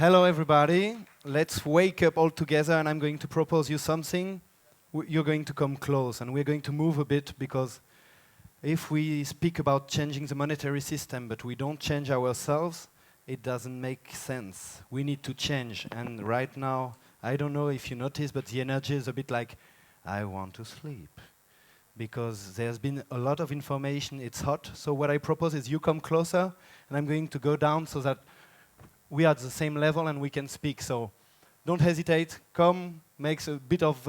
Hello, everybody. Let's wake up all together, and I'm going to propose you something. You're going to come close, and we're going to move a bit, because if we speak about changing the monetary system, but we don't change ourselves, it doesn't make sense. We need to change, and right now, I don't know if you notice, but the energy is a bit like, I want to sleep. Because there's been a lot of information, it's hot. So what I propose is you come closer, and I'm going to go down so that we are at the same level and we can speak. So don't hesitate, come, makes a bit of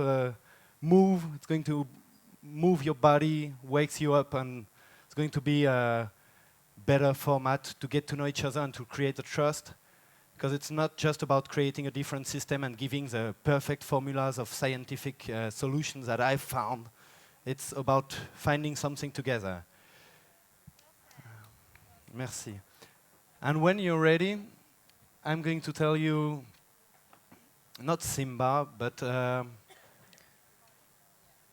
move. It's going to move your body, wakes you up, and it's going to be a better format to get to know each other and to create a trust. Because it's not just about creating a different system and giving the perfect formulas of scientific solutions that I've found. It's about finding something together. Merci. And when you're ready, I'm going to tell you, not Simba, but a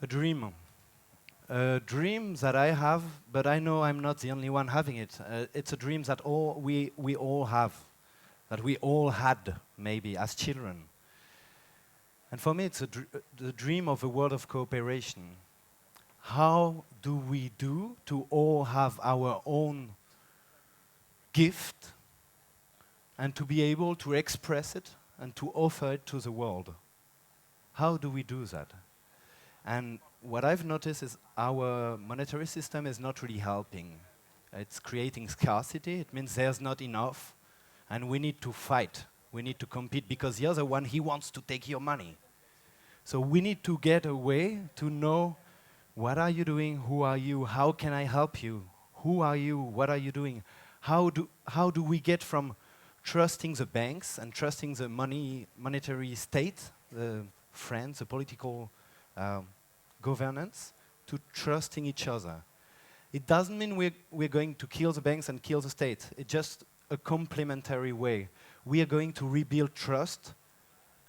dream. A dream that I have, but I know I'm not the only one having it. It's a dream that we all have, that we all had, maybe, as children. And for me, it's the dream of a world of cooperation. How do we do to all have our own gift and to be able to express it and to offer it to the world? How do we do that? And what I've noticed is our monetary system is not really helping. It's creating scarcity. It means there's not enough, and we need to fight. We need to compete because the other one, he wants to take your money. So we need to get a way to know, what are you doing? Who are you? How can I help you? Who are you? What are you doing? How do we get from trusting the banks and trusting the monetary state, the friends, the political governance, to trusting each other? It doesn't mean we're going to kill the banks and kill the state. It's just a complementary way. We are going to rebuild trust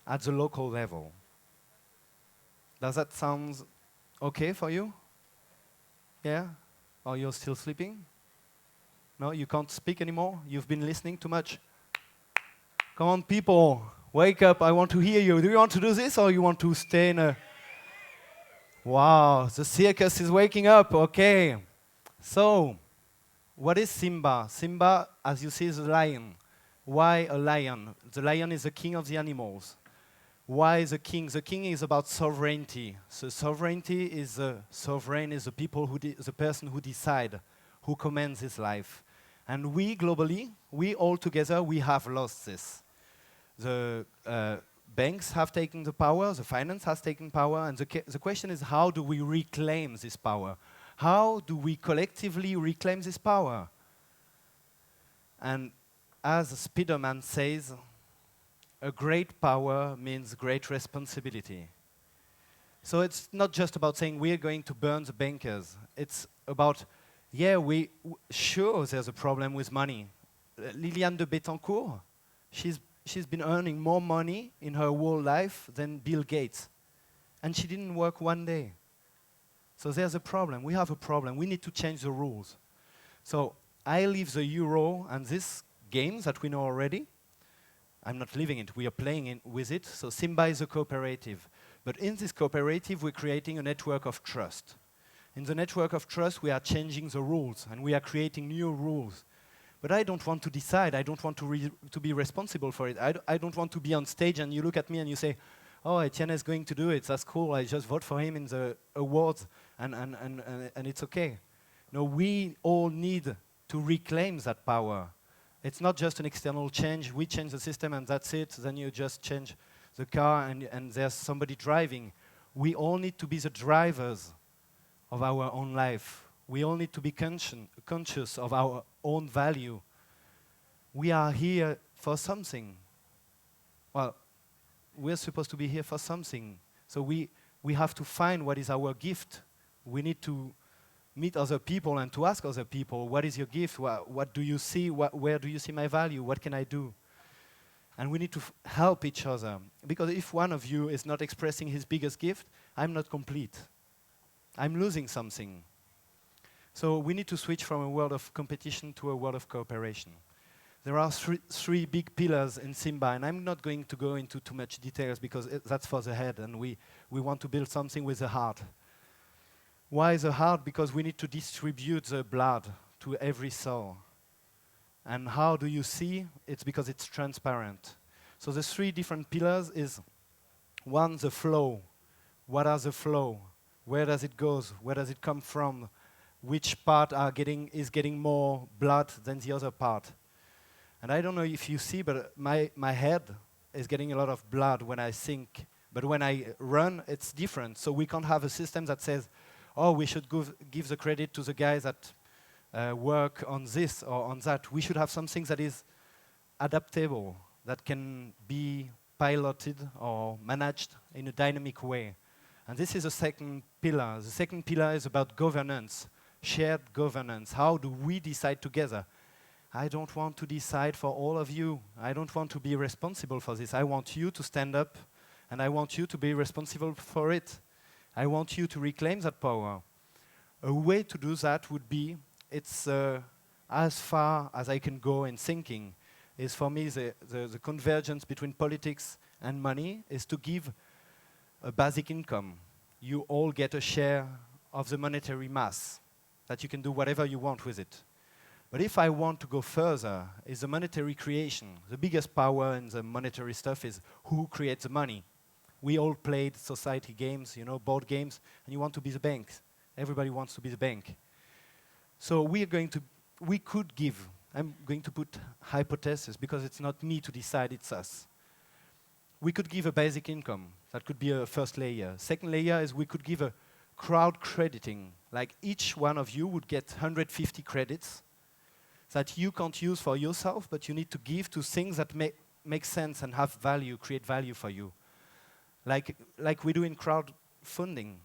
at the local level. Does that sound okay for you? Yeah? Or you're still sleeping? No, you can't speak anymore? You've been listening too much? Come on, people, wake up, I want to hear you. Do you want to do this, or you want to stay in a... Wow, the circus is waking up, okay. So, what is Simba? Simba, as you see, is a lion. Why a lion? The lion is the king of the animals. Why the king? The king is about sovereignty. So sovereignty is sovereign is the people the person who decide, who commands his life. And we globally, we all together, we have lost this. The banks have taken the power, the finance has taken power, and the question is, how do we reclaim this power? How do we collectively reclaim this power? And as Spiderman says, a great power means great responsibility. So it's not just about saying we're going to burn the bankers. It's about, yeah, sure there's a problem with money. Liliane de Bettencourt, she's been earning more money in her whole life than Bill Gates. And she didn't work one day. So there's a problem. We have a problem. We need to change the rules. So I leave the euro and this game that we know already. I'm not living it, we are playing with it. So Simba is a cooperative. But in this cooperative, we're creating a network of trust. In the network of trust, we are changing the rules, and we are creating new rules. But I don't want to decide, I don't want to be responsible for it. I don't want to be on stage and you look at me and you say, oh, Etienne is going to do it, that's cool, I just vote for him in the awards, and it's okay. No, we all need to reclaim that power. It's not just an external change, we change the system and that's it, then you just change the car and there's somebody driving. We all need to be the drivers of our own life. We all need to be conscious of our own value. We are here for something. Well, we're supposed to be here for something. So we have to find what is our gift. We need to meet other people and to ask other people, what is your gift? What do you see? Where do you see my value? What can I do? And we need to help each other. Because if one of you is not expressing his biggest gift, I'm not complete. I'm losing something. So we need to switch from a world of competition to a world of cooperation. There are three big pillars in Simba, and I'm not going to go into too much details because that's for the head, and we want to build something with the heart. Why the heart? Because we need to distribute the blood to every cell. And how do you see? It's because it's transparent. So the three different pillars is, one, the flow. What are the flow? Where does it go? Where does it come from? Which part is getting more blood than the other part? And I don't know if you see, but my head is getting a lot of blood when I think. But when I run, it's different. So we can't have a system that says, oh, we should give the credit to the guys that work on this or on that. We should have something that is adaptable, that can be piloted or managed in a dynamic way. And this is the second pillar. The second pillar is about governance, shared governance. How do we decide together? I don't want to decide for all of you. I don't want to be responsible for this. I want you to stand up, and I want you to be responsible for it. I want you to reclaim that power. A way to do that would be, it's as far as I can go in thinking, is for me the convergence between politics and money is to give a basic income. You all get a share of the monetary mass, that you can do whatever you want with it. But if I want to go further, is the monetary creation. The biggest power in the monetary stuff is who creates the money. We all played society games, you know, board games, and you want to be the bank. Everybody wants to be the bank. So we could give, I'm going to put hypothesis because it's not me to decide, it's us. We could give a basic income. That could be a first layer. Second layer is we could give a crowd crediting. Like each one of you would get 150 credits that you can't use for yourself, but you need to give to things that make sense and have value, create value for you. Like we do in crowdfunding.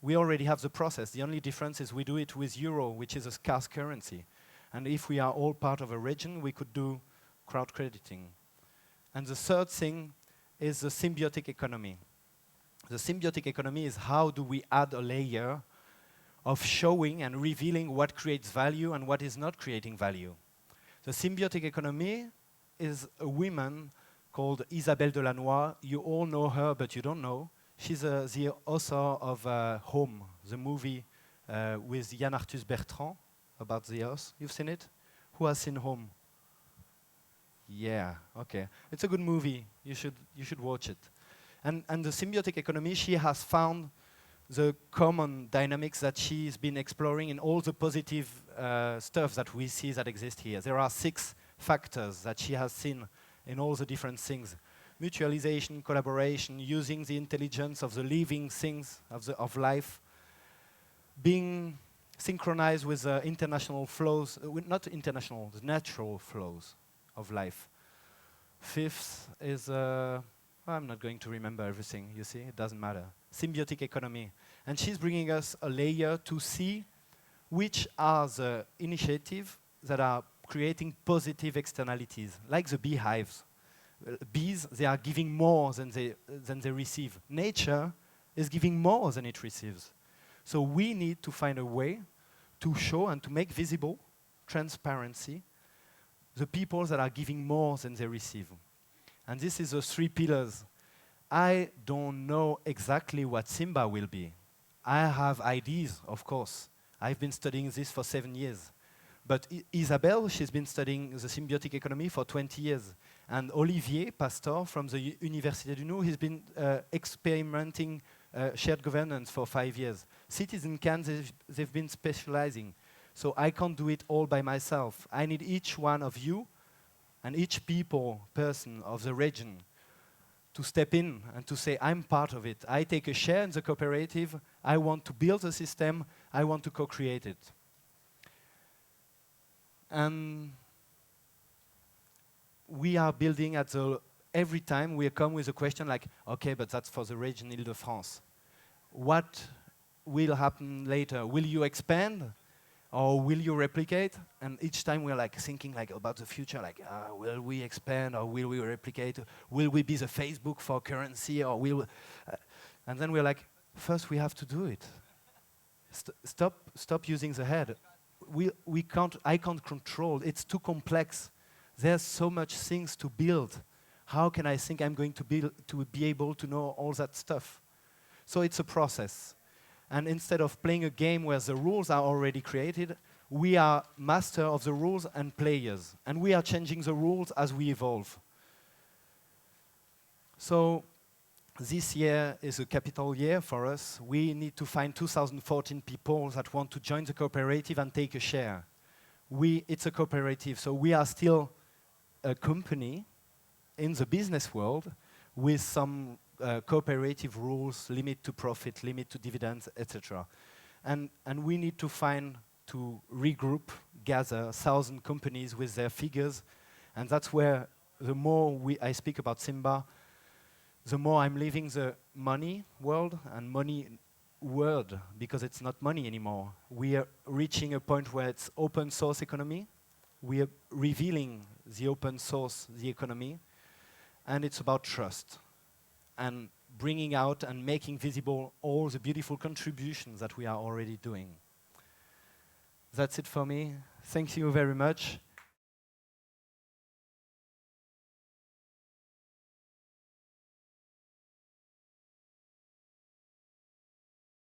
We already have the process. The only difference is we do it with euro, which is a scarce currency. And if we are all part of a region, we could do crowd crediting. And the third thing is the symbiotic economy. The symbiotic economy is how do we add a layer of showing and revealing what creates value and what is not creating value. The symbiotic economy is a woman called Isabelle Delannoy. You all know her, but you don't know. She's the author of Home, the movie with Yann Arthus Bertrand about the Earth. You've seen it? Who has seen Home? Yeah, okay. It's a good movie. You should watch it. And the symbiotic economy, she has found the common dynamics that she's been exploring in all the positive stuff that we see that exist here. There are 6 factors that she has seen in all the different things. Mutualization, collaboration, using the intelligence of the living things of life, being synchronized with international flows, not international, the natural flows of life. Fifth is, I'm not going to remember everything, you see, it doesn't matter. Symbiotic economy. And she's bringing us a layer to see which are the initiatives that are creating positive externalities, like the beehives. Bees, they are giving more than they receive. Nature is giving more than it receives. So we need to find a way to show and to make visible transparency the people that are giving more than they receive. And this is the 3 pillars. I don't know exactly what Simba will be. I have ideas, of course. I've been studying this for 7 years. But Isabelle, she's been studying the symbiotic economy for 20 years. And Olivier Pastor from the Université du Nou, he's been experimenting shared governance for 5 years. Cities in Cannes, they've been specializing. So I can't do it all by myself. I need each one of you and each person of the region to step in and to say, I'm part of it. I take a share in the cooperative. I want to build a system. I want to co-create it. And we are building every time we come with a question like, okay, but that's for the region Île-de-France. What will happen later? Will you expand? Or will you replicate? And each time we're like thinking like about the future, like will we expand or will we replicate? Will we be the Facebook for currency or will? And then we're like, first we have to do it. Stop using the head. I can't control. It's too complex. There's so much things to build. How can I think I'm going to be able to know all that stuff? So it's a process. And instead of playing a game where the rules are already created, we are master of the rules and players. And we are changing the rules as we evolve. So this year is a capital year for us. We need to find 2014 people that want to join the cooperative and take a share. It's a cooperative, so we are still a company in the business world with some cooperative rules, limit to profit, limit to dividends, etc. And we need to regroup, gather 1,000 companies with their figures, and that's where the more I speak about Simba, the more I'm leaving the money world and money world, because it's not money anymore. We are reaching a point where it's open source economy. We are revealing the open source, the economy, and it's about trust and bringing out and making visible all the beautiful contributions that we are already doing. That's it for me. Thank you very much.